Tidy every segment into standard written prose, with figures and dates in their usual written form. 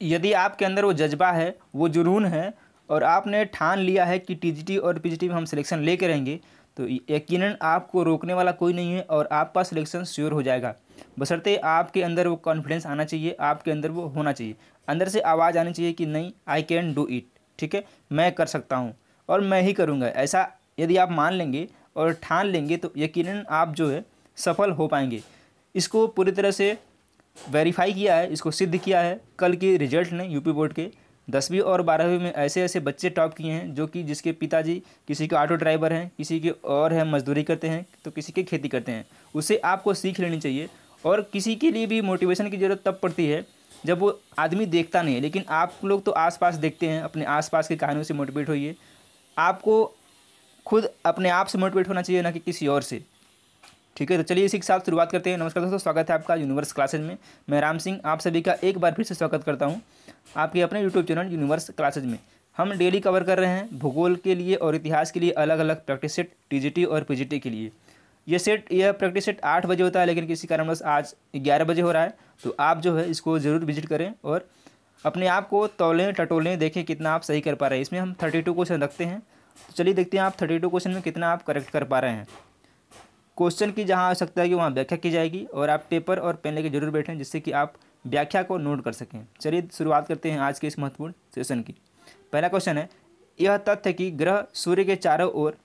यदि आपके अंदर वो जज्बा है, वो जुनून है और आपने ठान लिया है कि टीजीटी और पीजीटी में हम सिलेक्शन लेके रहेंगे, तो यकीनन आपको रोकने वाला कोई नहीं है और आपका सिलेक्शन श्योर हो जाएगा। बशर्ते आपके अंदर वो कॉन्फिडेंस आना चाहिए, आपके अंदर वो होना चाहिए, अंदर से आवाज़ आनी चाहिए कि नहीं, आई कैन डू इट। ठीक है, मैं कर सकता हूँ और मैं ही करूँगा। ऐसा यदि आप मान लेंगे और ठान लेंगे तो यकीनन आप जो है सफल हो पाएंगे। इसको पूरी तरह से वेरीफाई किया है, इसको सिद्ध किया है कल के रिजल्ट ने। यूपी बोर्ड के 10वीं और 12वीं में ऐसे ऐसे बच्चे टॉप किए हैं जो कि जिसके पिताजी किसी के ऑटो ड्राइवर हैं, किसी के और है मजदूरी करते हैं, तो किसी के खेती करते हैं। उससे आपको सीख लेनी चाहिए। और किसी के लिए भी मोटिवेशन की ज़रूरत तब पड़ती है जब वो आदमी देखता नहीं है, लेकिन आप लोग तो आसपास देखते हैं। अपने आसपास की कहानियों से मोटिवेट होइए। आपको खुद अपने आप से मोटिवेट होना चाहिए, ना कि किसी और से। ठीक है, तो चलिए इसी के साथ शुरुआत करते हैं। नमस्कार दोस्तों, स्वागत है आपका यूनिवर्स क्लासेज में। मैं राम सिंह आप सभी का एक बार फिर से स्वागत करता हूं आपके अपने यूट्यूब चैनल यूनिवर्स क्लासेज में। हम डेली कवर कर रहे हैं भूगोल के लिए और इतिहास के लिए अलग अलग प्रैक्टिस सेट, टीजीटी और पीजीटी के लिए। यह प्रैक्टिस सेट 8 बजे होता है, लेकिन किसी कारणवश आज 11 बजे हो रहा है। तो आप जो है इसको ज़रूर विजिट करें और अपने आप को तौलें टटोलें, देखें कितना आप सही कर पा रहे हैं। इसमें हम 32 क्वेश्चन रखते हैं। तो चलिए देखते हैं आप 32 क्वेश्चन में कितना आप करेक्ट कर पा रहे हैं। क्वेश्चन की जहाँ आवश्यकता है कि वहाँ व्याख्या की जाएगी और आप पेपर और पेन लेके जरूर बैठें, जिससे कि आप व्याख्या को नोट कर सकें। चलिए शुरुआत करते हैं आज के इस महत्वपूर्ण सेशन की। पहला क्वेश्चन है, यह तथ्य कि ग्रह सूर्य के चारों ओर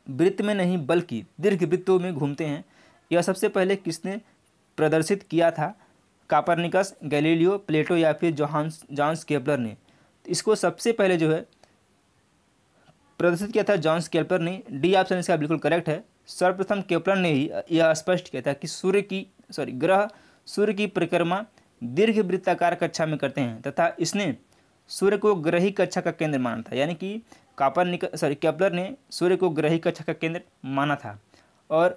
वृत्त में नहीं बल्कि दीर्घ वृत्तों में घूमते हैं, यह सबसे पहले किसने प्रदर्शित किया था? कापरनिकस, गैलीलियो, प्लेटो या फिर जॉन्स केपलर ने? इसको सबसे पहले जो है प्रदर्शित किया था जॉन्स केपलर ने। डी ऑप्शन इसका बिल्कुल करेक्ट है। सर्वप्रथम केपलर ने ही यह स्पष्ट किया था कि ग्रह सूर्य की परिक्रमा दीर्घ वृत्ताकार कक्षा में करते हैं तथा इसने सूर्य को ग्रही कक्षा का केंद्र माना था। यानी कि केपलर ने सूर्य को ग्रही कक्षा का केंद्र माना था। और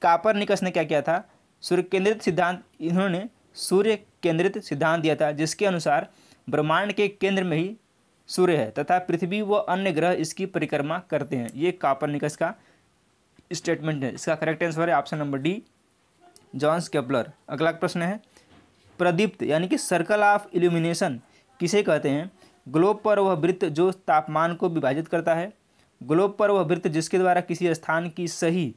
कापरनिकस ने क्या किया था? सूर्य केंद्रित सिद्धांत, इन्होंने सूर्य केंद्रित सिद्धांत दिया था, जिसके अनुसार ब्रह्मांड के केंद्र में ही सूर्य है तथा पृथ्वी व अन्य ग्रह इसकी परिक्रमा करते हैं। ये कापरनिकस का स्टेटमेंट है। इसका करेक्ट आंसर है option number D, Johannes Kepler. अगला प्रश्न है, प्रदीप्त यानी कि सर्कल ऑफ इल्यूमिनेशन किसे कहते हैं? ग्लोब पर वह वृत्त जो तापमान को विभाजित करता है, ग्लोब पर वह वृत्त जिसके द्वारा किसी स्थान की सही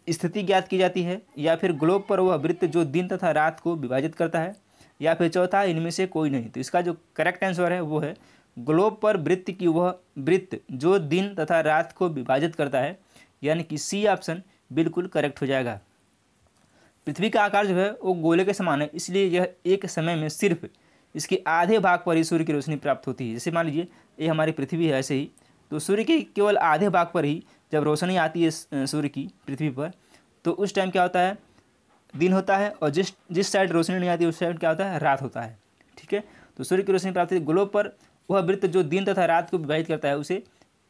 स्थिति ज्ञात की जाती है, या फिर ग्लोब पर वह वृत्त जो दिन तथा रात को विभाजित करता है, या फिर चौथा इनमें से कोई नहीं। तो इसका जो करेक्ट आंसर है वो है ग्लोब पर वृत्त की वह वृत्त जो दिन तथा रात को विभाजित करता है, यानी कि सी ऑप्शन बिल्कुल करेक्ट हो जाएगा। पृथ्वी का आकार जो है वो गोले के समान है, इसलिए यह एक समय में सिर्फ इसके आधे भाग पर ही सूर्य की रोशनी प्राप्त होती है। जैसे मान लीजिए ये हमारी पृथ्वी है, ऐसे ही तो सूर्य के केवल आधे भाग पर ही जब रोशनी आती है सूर्य की पृथ्वी पर, तो उस टाइम क्या होता है? दिन होता है। और जिस साइड रोशनी नहीं आती उस साइड क्या होता है? रात होता है। ठीक है, तो सूर्य की रोशनी प्राप्त होती है। ग्लोब पर वह वृत्त जो दिन तथा रात को विभाजित करता है उसे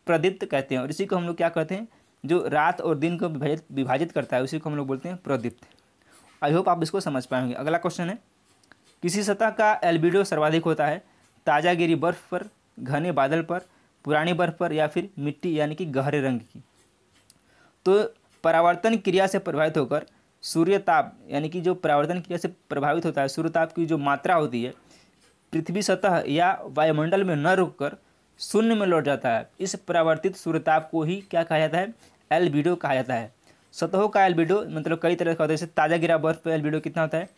प्रदीप्त कहते हैं। और इसी को हम लोग क्या कहते हैं? जो रात और दिन को विभाजित करता है उसी को हम लोग बोलते हैं प्रदीप्त। आई होप आप इसको समझ पाएंगे। अगला क्वेश्चन है, किसी सतह का एल्बिडो सर्वाधिक होता है? ताज़ा गिरी बर्फ पर, घने बादल पर, पुरानी बर्फ पर, या फिर मिट्टी यानी कि गहरे रंग की? तो परावर्तन क्रिया से प्रभावित होकर सूर्य ताप, यानी कि जो परावर्तन क्रिया से प्रभावित होता है, सूर्य ताप की जो मात्रा होती है पृथ्वी सतह या वायुमंडल में न रुककर शून्य में लौट जाता है। इस परावर्तित सूर्यताप को ही क्या कहा जाता है? एल्बिडो कहा जाता है। सतहों का एल्बिडो मतलब कई तरह का होता है। जैसे ताज़ा गिरा बर्फ पर एल्बिडो कितना होता है?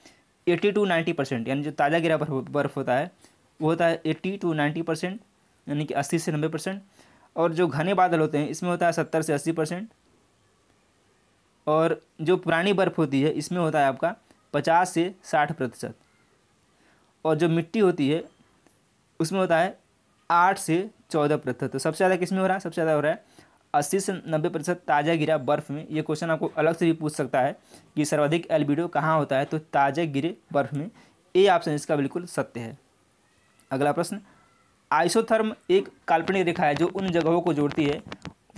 80 to 90%। यानी जो ताज़ा गिरा बर्फ होता है वो होता है 80 to 90%, यानी कि 80 से 90%। और जो घने बादल होते हैं इसमें होता है 70 से 80%। और जो पुरानी बर्फ़ होती है इसमें होता है आपका 50 से 60%। और जो मिट्टी होती है उसमें होता है 8 से 14%। तो सबसे ज़्यादा किस में हो रहा है? सबसे ज़्यादा हो रहा है 80 से 90% ताज़ा गिरा बर्फ़ में। ये क्वेश्चन आपको अलग से भी पूछ सकता है कि सर्वाधिक एल्बिडो कहाँ होता है? तो ताज़ा गिरे बर्फ़ में। ए ऑप्शन इसका बिल्कुल सत्य है। अगला प्रश्न, आइसोथर्म एक काल्पनिक रेखा है जो उन जगहों को जोड़ती है,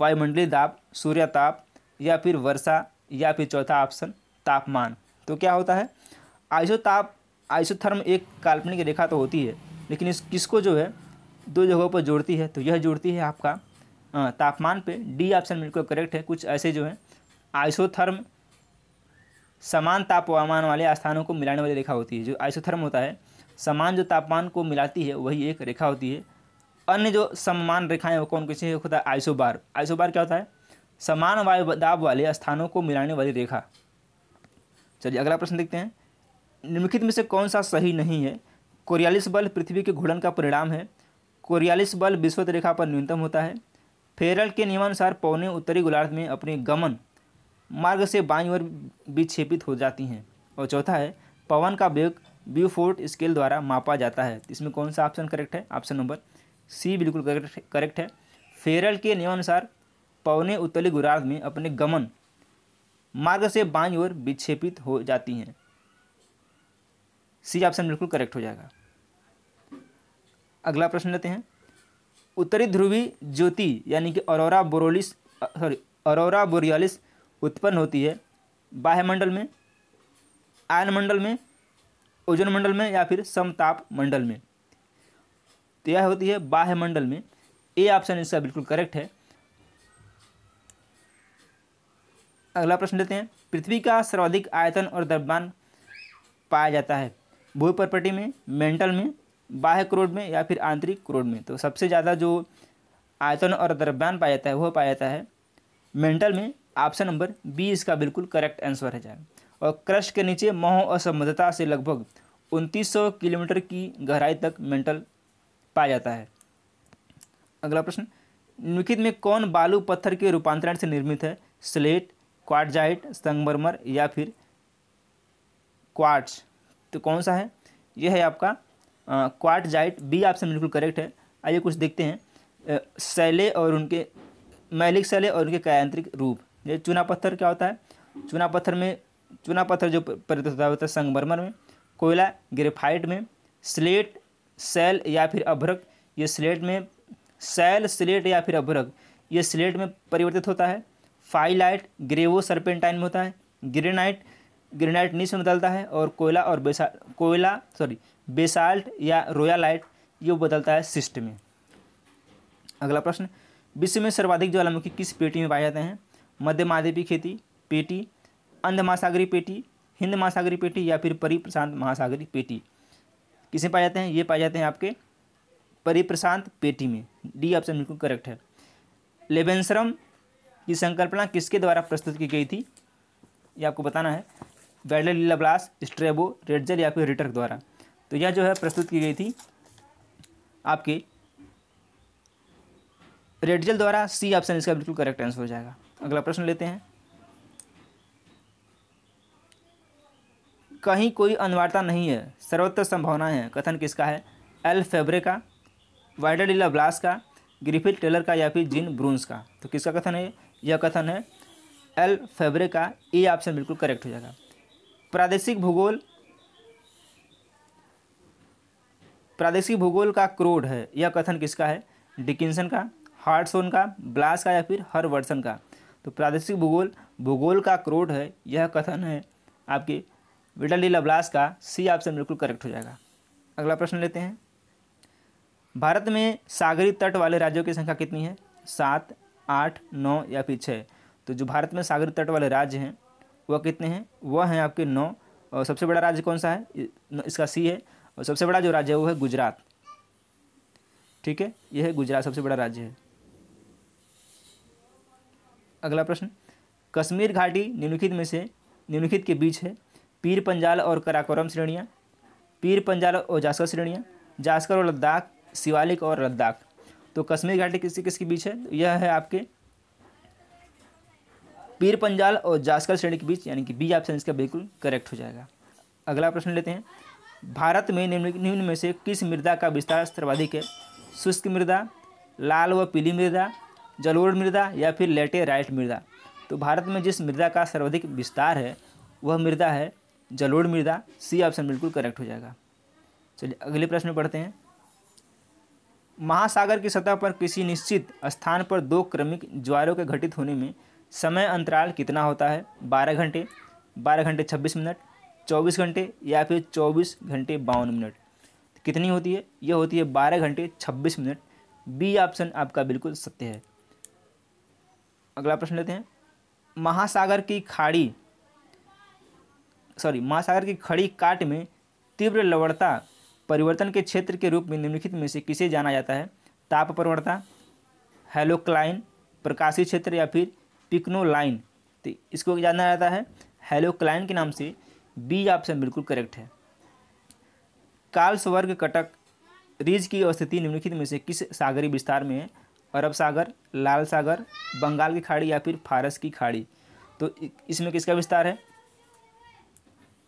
वायुमंडलीय दाब, सूर्य ताप, या फिर वर्षा, या फिर चौथा ऑप्शन तापमान। तो क्या होता है? आइसोथर्म एक काल्पनिक रेखा तो होती है, लेकिन इस किसको जो है दो जगहों पर जोड़ती है? तो यह जोड़ती है आपका तापमान पे। डी ऑप्शन बिल्कुल करेक्ट है। कुछ ऐसे जो है आइसोथर्म समान तापमान वाले स्थानों को मिलाने वाली रेखा होती है। जो आइसोथर्म होता है समान जो तापमान को मिलाती है वही एक रेखा होती है। अन्य जो समान रेखाएं वो कौन किसी होता है? आइसोबार। आइसोबार क्या होता है? समान वायु दाब वाले स्थानों को मिलाने वाली रेखा। चलिए अगला प्रश्न देखते हैं। निम्नलिखित में से कौन सा सही नहीं है? कोरियालिस बल पृथ्वी के घूर्णन का परिणाम है। कोरियालिस बल विषुवत रेखा पर न्यूनतम होता है। फेरल के नियमानुसार पौने उत्तरी गोलार्ध में अपने गमन मार्ग से बाईं ओर विक्षेपित हो जाती हैं। और चौथा है पवन का वेग ब्यूफोर्ट स्केल द्वारा मापा जाता है। इसमें कौन सा ऑप्शन करेक्ट है? ऑप्शन नंबर सी बिल्कुल करेक्ट है। फेरल के नियमानुसार पौने उत्तरी गोलार्ध में अपने गमन मार्ग से बाईं ओर विक्षेपित हो जाती हैं। सी ऑप्शन बिल्कुल करेक्ट हो जाएगा। अगला प्रश्न लेते हैं। उत्तरी ध्रुवी ज्योति यानी कि ऑरोरा बोरियालिस उत्पन्न होती है बाह्यमंडल में, आयनमंडल में, ओजोन मंडल में या फिर समताप मंडल में? तो यह होती है बाह्यमंडल में। ए ऑप्शन इसका बिल्कुल करेक्ट है। अगला प्रश्न लेते हैं। पृथ्वी का सर्वाधिक आयतन और द्रव्यमान पाया जाता है भूपर्पटी में, मेंटल में, बाह्य क्रोड में या फिर आंतरिक क्रोड में? तो सबसे ज़्यादा जो आयतन और द्रव्यमान पाया जाता है वह पाया जाता है मेंटल में। ऑप्शन नंबर बी इसका बिल्कुल करेक्ट आंसर है जाएगा। और क्रस्ट के नीचे महो असमर्थता से लगभग 2900 किलोमीटर की गहराई तक मेंटल पाया जाता है। अगला प्रश्न। निम्नलिखित में कौन बालू पत्थर के रूपांतरण से निर्मित है? स्लेट, क्वार्टजाइट, संगमरमर या फिर क्वार्ट्ज? तो कौन सा है? यह है आपका क्वार्टजाइट। बी ऑप्शन बिल्कुल करेक्ट है। आइए कुछ देखते हैं शैले और उनके मैलिक शैले और उनके कायांत्रिक रूप। ये चूना पत्थर क्या होता है? चूना पत्थर जो परिवर्तित होता है संगमरमर में, कोयला ग्रेफाइट में, स्लेट, शैल या फिर अभ्रक। ये स्लेट में शैल, स्लेट या फिर अभ्रक ये स्लेट में परिवर्तित होता है। फाइलाइट ग्रेवो सर्पेंटाइन में होता है। ग्रेनाइट नीच में बदलता है। और बेसाल्ट या रोयालाइट ये बदलता है सिस्ट में। अगला प्रश्न। विश्व में सर्वाधिक ज्वालामुखी किस पेटी में पाए जाते हैं? मध्य महाद्वीपीय खेती पेटी, अंध महासागरीय पेटी, हिंद महासागरीय पेटी या फिर परिप्रशांत महासागरीय पेटी? किसे पाए जाते हैं? ये पाए जाते हैं आपके परिप्रशांत पेटी में। डी ऑप्शन बिल्कुल करेक्ट है। लेबेंसरम की संकल्पना किसके द्वारा प्रस्तुत की गई थी? ये आपको बताना है। गैलीलियो लाप्लास, स्ट्रैबो, रेटजेल या फिर रिटर द्वारा? तो यह जो है प्रस्तुत की गई थी आपके रेटजेल द्वारा। सी ऑप्शन इसका बिल्कुल करेक्ट आंसर हो जाएगा। अगला प्रश्न लेते हैं। कहीं कोई अनिवार्यता नहीं है, सर्वत्र संभावनाएं हैं, कथन किसका है? एल फेब्रे का, वाइडरडिला ब्लास का, ग्रिफिथ टेलर का या फिर जीन ब्रून्स का? तो किसका कथन है? यह कथन है एल फेब्रे का। ए ऑप्शन बिल्कुल करेक्ट हो जाएगा। प्रादेशिक भूगोल का क्रोड है, यह कथन किसका है? डिकिंसन का, हार्टसोन का, ब्लास का या फिर हरवर्सन का? तो प्रादेशिक भूगोल का क्रोड है, यह कथन है आपके विडरडिला ब्लास का। सी ऑप्शन बिल्कुल करेक्ट हो जाएगा। अगला प्रश्न लेते हैं। भारत में सागरीय तट वाले राज्यों की संख्या कितनी है? 7, 8, 9 या फिर 6? तो जो भारत में सागरीय तट वाले राज्य हैं वह कितने हैं? वह हैं आपके 9। और सबसे बड़ा राज्य कौन सा है? इसका सी है। और सबसे बड़ा जो राज्य है वो है गुजरात। ठीक है, यह है गुजरात, सबसे बड़ा राज्य है। अगला प्रश्न। कश्मीर घाटी निम्नलिखित के बीच है। पीर पंजाल और कराकोरम श्रेणियाँ, पीर पंजाल और जास्कर श्रेणियाँ, जास्कर और लद्दाख, शिवालिक और लद्दाख? तो कश्मीर घाटी किसके बीच है? यह है आपके पीर पंजाल और जास्कर श्रेणी के बीच, यानी कि बी ऑप्शन इसका बिल्कुल करेक्ट हो जाएगा। अगला प्रश्न लेते हैं। भारत में निम्न में से किस मृदा का विस्तार सर्वाधिक है? शुष्क मृदा, लाल व पीली मृदा, जलोढ़ मृदा या फिर लेटेराइट मृदा? तो भारत में जिस मृदा का सर्वाधिक विस्तार है वह मृदा है जलोढ़ मृदा। सी ऑप्शन बिल्कुल करेक्ट हो जाएगा। चलिए अगले प्रश्न में पढ़ते हैं। महासागर की सतह पर किसी निश्चित स्थान पर 2 क्रमिक ज्वारों के घटित होने में समय अंतराल कितना होता है? 12 घंटे, 12 घंटे 26 मिनट, 24 घंटे या फिर 24 घंटे 52 मिनट? कितनी होती है? यह होती है 12 घंटे 26 मिनट। बी ऑप्शन आपका बिल्कुल सत्य है। अगला प्रश्न लेते हैं। महासागर की खड़ी काट में तीव्र लवणता परिवर्तन के क्षेत्र के रूप में निम्नलिखित में से किसे जाना जाता है? ताप प्रवणता, हेलोक्लाइन, प्रकाशीय क्षेत्र या फिर पिक्नोलाइन। तो इसको जाना जाता है हेलोक्लाइन के नाम से। बी ऑप्शन बिल्कुल करेक्ट है। कार्लसवर्ग कटक रिज की स्थिति निम्नलिखित में से किस सागरीय विस्तार में है? अरब सागर, लाल सागर, बंगाल की खाड़ी या फिर फारस की खाड़ी। तो इसमें किसका विस्तार है,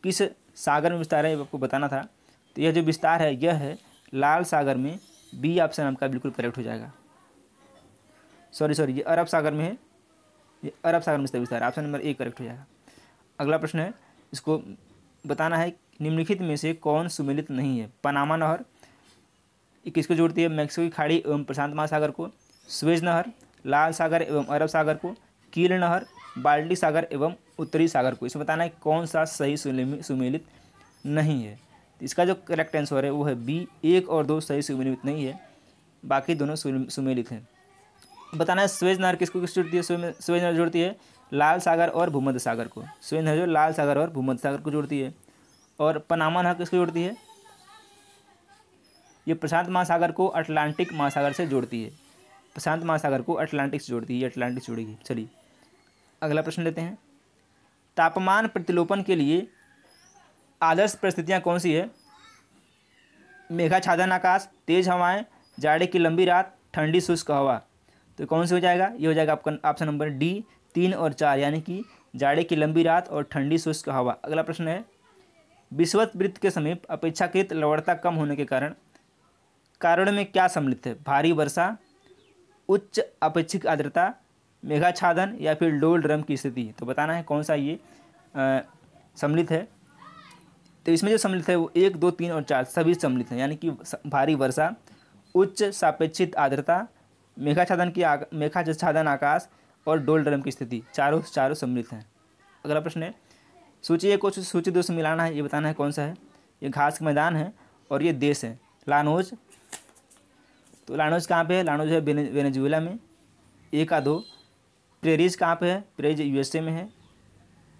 किस सागर में विस्तार है, ये आपको बताना था। तो यह जो विस्तार है यह है लाल सागर में। बी ऑप्शन आपका बिल्कुल करेक्ट हो जाएगा। सॉरी ये अरब सागर में है, ये अरब सागर में इसका विस्तार, ऑप्शन नंबर ए करेक्ट हो जाएगा। अगला प्रश्न है, इसको बताना है निम्नलिखित में से कौन सुमेलित नहीं है? पनामा नहर किसको जोड़ती है? मैक्सिको की खाड़ी एवं प्रशांत महासागर को। सुएज नहर, लाल सागर एवं अरब सागर को। कील नहर, बाल्टी सागर एवं उत्तरी सागर को। इसमें बताना है कौन सा सही सुमेलित नहीं है। तो इसका जो करेक्ट आंसर है वो है बी। 1 और 2 सही सुमेलित नहीं है, बाकी दोनों सुमेलित हैं। बताना है सुएज नहर किसको जोड़ती है? सुएज नहर जोड़ती है लाल सागर और भूमध्य सागर को। सुएज नहर जो लाल सागर और भूमध्य सागर को जोड़ती है। और पनामा नहर किसको जोड़ती है? ये प्रशांत महासागर को अटलांटिक महासागर से जोड़ती है। प्रशांत महासागर को अटलांटिक से जोड़ती है, ये अटलांटिक से जोड़ेगी। चलिए अगला प्रश्न लेते हैं। तापमान प्रतिलोपन के लिए आदर्श परिस्थितियाँ कौन सी है? मेघाच्छादन आकाश, तेज हवाएं, जाड़े की लंबी रात, ठंडी शुष्क हवा। तो कौन सी हो जाएगा? ये हो जाएगा आपका ऑप्शन नंबर डी 3 और 4, यानी कि जाड़े की लंबी रात और ठंडी शुष्क हवा। अगला प्रश्न है, विषुवत वृत्त के समीप अपेक्षाकृत लवणता कम होने के कारण में क्या सम्मिलित है? भारी वर्षा, उच्च अपेक्षित आर्द्रता, मेघाच्छादन या फिर डोल ड्रम की स्थिति। तो बताना है कौन सा ये सम्मिलित है। तो इसमें जो सम्मिलित है वो 1, 2, 3 और 4 सभी सम्मिलित हैं, यानी कि भारी वर्षा, उच्च सापेक्षित आर्द्रता, मेघाच्छादन आकाश और डोल ड्रम की स्थिति, चारों सम्मिलित हैं। अगला प्रश्न है, सूची 1 को सूची 2 से मिलाना है, ये बताना है कौन सा है। ये घास का मैदान है और ये देश है लानोज। तो लानोज कहाँ पे है? लानोज है वेनेजुएला में। 1 का 2। प्रेरीज कहाँ पे है? प्रेरीज यूएसए में है।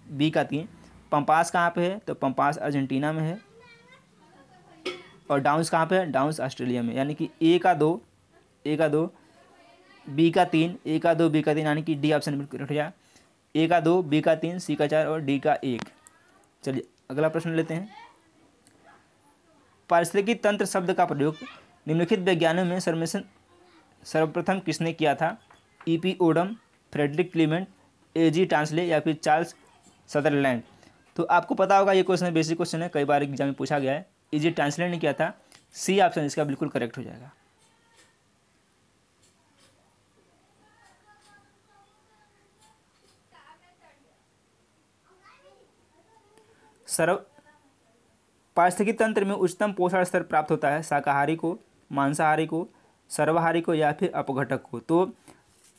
बी का 3। पंपास कहाँ पे है? तो पंपास अर्जेंटीना में है। और डाउन्स कहाँ पे है? डाउन्स ऑस्ट्रेलिया में। यानी कि ए का 2, बी का 3, ए का 2, बी का 3, यानी कि डी ऑप्शन में करेक्ट हो जाए। ए का 2, बी का 3, सी का 4 और डी का 1। चलिए अगला प्रश्न लेते हैं। पारिस्थितिकी तंत्र शब्द का प्रयोग निम्नलिखित वैज्ञानिकों में सर्वप्रथम किसने किया था? E.P. Odum, Frederick Clement, A.G. Tansley या फिर चार्ल्स सदरलैंड। तो आपको पता होगा ये क्वेश्चन बेसिक क्वेश्चन है, कई बार एग्जाम में पूछा गया है। E.G. टांसले ने किया था। सी ऑप्शन इसका बिल्कुल करेक्ट हो जाएगा। पारिस्थितिकी तंत्र में उच्चतम पोषण स्तर प्राप्त होता है शाकाहारी को, मांसाहारी को, सर्वाहारी को या फिर अपघटक को। तो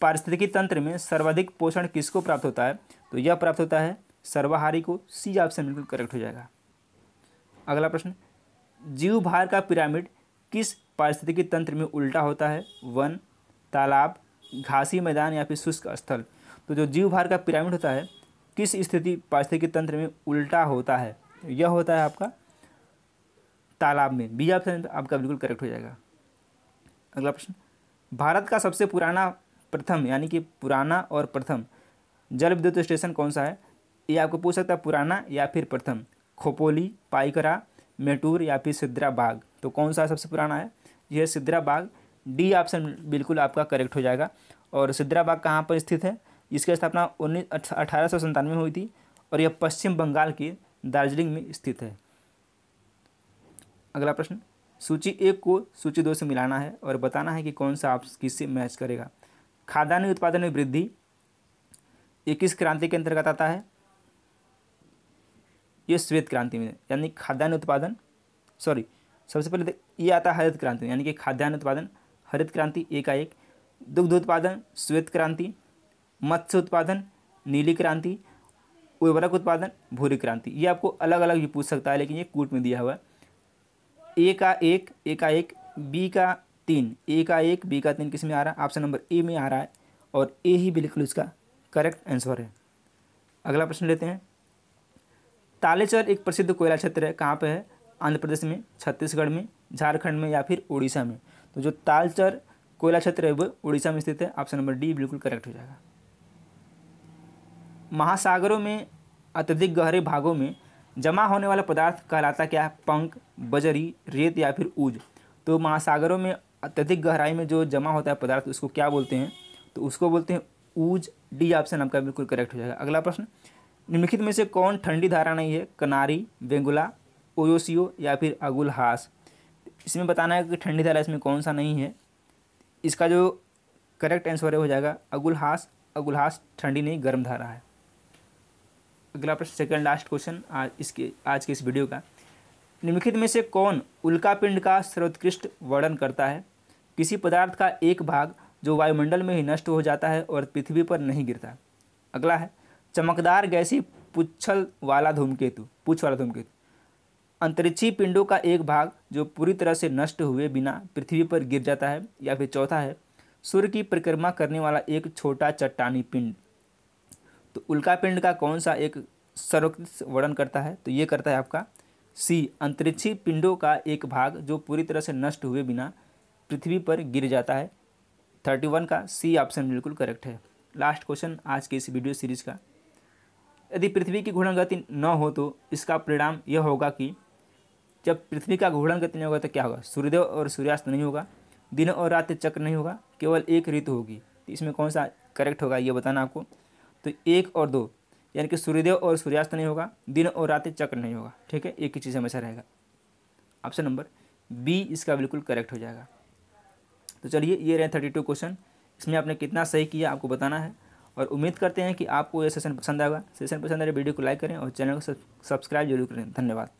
पारिस्थितिकी तंत्र में सर्वाधिक पोषण किसको प्राप्त होता है? तो यह प्राप्त होता है सर्वाहारी को। सी ऑप्शन बिल्कुल करेक्ट हो जाएगा। अगला प्रश्न, जीव भार का पिरामिड किस पारिस्थितिकी तंत्र में उल्टा होता है? वन, तालाब, घासी मैदान या फिर शुष्क स्थल। तो जो जीव भार का पिरामिड होता है किस स्थिति पारिस्थितिकी तंत्र में उल्टा होता है? यह होता है आपका तालाब में। बी ऑप्शन आपका बिल्कुल करेक्ट हो जाएगा। अगला प्रश्न, भारत का सबसे पुराना प्रथम, यानी कि पुराना और प्रथम जल विद्युत स्टेशन कौन सा है? ये आपको पूछ सकता है पुराना या फिर प्रथम। खोपोली, पाइकरा, मेटूर या फिर सिद्रा बाग। तो कौन सा सबसे पुराना है? यह सिद्रा बाग। डी ऑप्शन बिल्कुल आपका करेक्ट हो जाएगा। और सिद्रा बाग कहाँ पर स्थित है? इसकी स्थापना 1897 में हुई थी और यह पश्चिम बंगाल के दार्जिलिंग में स्थित है। अगला प्रश्न, सूची 1 को सूची 2 से मिलाना है और बताना है कि कौन सा आप किससे मैच करेगा। खाद्यान्न उत्पादन में वृद्धि ये किस क्रांति के अंतर्गत आता है? ये श्वेत क्रांति में, यानी खाद्यान्न उत्पादन सबसे पहले ये आता है हरित क्रांति में, यानी कि खाद्यान्न उत्पादन हरित क्रांति 1 का 1। दुग्ध उत्पादन श्वेत क्रांति, मत्स्य उत्पादन नीली क्रांति, उर्वरक उत्पादन भूरी क्रांति। ये आपको अलग अलग भी पूछ सकता है, लेकिन ये कूट में दिया हुआ है। ए का 1, बी का 3, ए का 1, बी का 3 किस में आ रहा है? ऑप्शन नंबर ए में आ रहा है और ए ही बिल्कुल इसका करेक्ट आंसर है। अगला प्रश्न लेते हैं। तालेचर एक प्रसिद्ध कोयला क्षेत्र है, कहाँ पे है? आंध्र प्रदेश में, छत्तीसगढ़ में, झारखंड में या फिर उड़ीसा में। तो जो तालचर कोयला क्षेत्र है वो उड़ीसा में स्थित है। ऑप्शन नंबर डी बिल्कुल करेक्ट हो जाएगा। महासागरों में अत्यधिक गहरे भागों में जमा होने वाला पदार्थ कहलाता क्या है? पंख, बजरी, रेत या फिर ऊज। तो महासागरों में अत्यधिक गहराई में जो जमा होता है पदार्थ उसको क्या बोलते हैं? तो उसको बोलते हैं ऊज। डी ऑप्शन आपका बिल्कुल करेक्ट हो जाएगा। अगला प्रश्न, निम्नलिखित में से कौन ठंडी धारा नहीं है? कनारी, वेंगुला, ओयोसियो या फिर अगुलहास। इसमें बताना है कि ठंडी धारा इसमें कौन सा नहीं है। इसका जो करेक्ट आंसर है हो जाएगा अगुलहास। अगुलहास ठंडी नहीं गर्म धारा है। अगला प्रश्न, सेकंड लास्ट क्वेश्चन आज के इस वीडियो का, निम्नलिखित में से कौन उल्कापिंड का सर्वोत्कृष्ट वर्णन करता है? किसी पदार्थ का एक भाग जो वायुमंडल में ही नष्ट हो जाता है और पृथ्वी पर नहीं गिरता। अगला है चमकदार गैसी पूछ वाला धूमकेतु। अंतरिक्षी पिंडों का एक भाग जो पूरी तरह से नष्ट हुए बिना पृथ्वी पर गिर जाता है। या फिर चौथा है सूर्य की परिक्रमा करने वाला एक छोटा चट्टानी पिंड। तो उल्कापिंड का कौन सा एक सर्वोत्कृष्ट वर्णन करता है? तो ये करता है आपका सी, अंतरिक्षी पिंडों का एक भाग जो पूरी तरह से नष्ट हुए बिना पृथ्वी पर गिर जाता है। 31 का सी ऑप्शन बिल्कुल करेक्ट है। लास्ट क्वेश्चन आज के इस वीडियो सीरीज का, यदि पृथ्वी की घूर्णन गति न हो तो इसका परिणाम यह होगा कि जब पृथ्वी का घूर्णन गति नहीं होगा तो क्या होगा? सूर्योदय और सूर्यास्त नहीं होगा, दिन और रात चक्र नहीं होगा, केवल एक ऋतु होगी। तो इसमें कौन सा करेक्ट होगा ये बताना आपको। तो 1 और 2 यानी कि सूर्योदय और सूर्यास्त नहीं होगा, दिन और रात चक्र नहीं होगा। ठीक है, एक ही चीज़ हमेशा रहेगा। ऑप्शन नंबर बी इसका बिल्कुल करेक्ट हो जाएगा। तो चलिए ये रहे 32 क्वेश्चन। इसमें आपने कितना सही किया आपको बताना है और उम्मीद करते हैं कि आपको ये सेशन पसंद आएगा। सेशन पसंद आए वीडियो को लाइक करें और चैनल को सब्सक्राइब जरूर करें। धन्यवाद।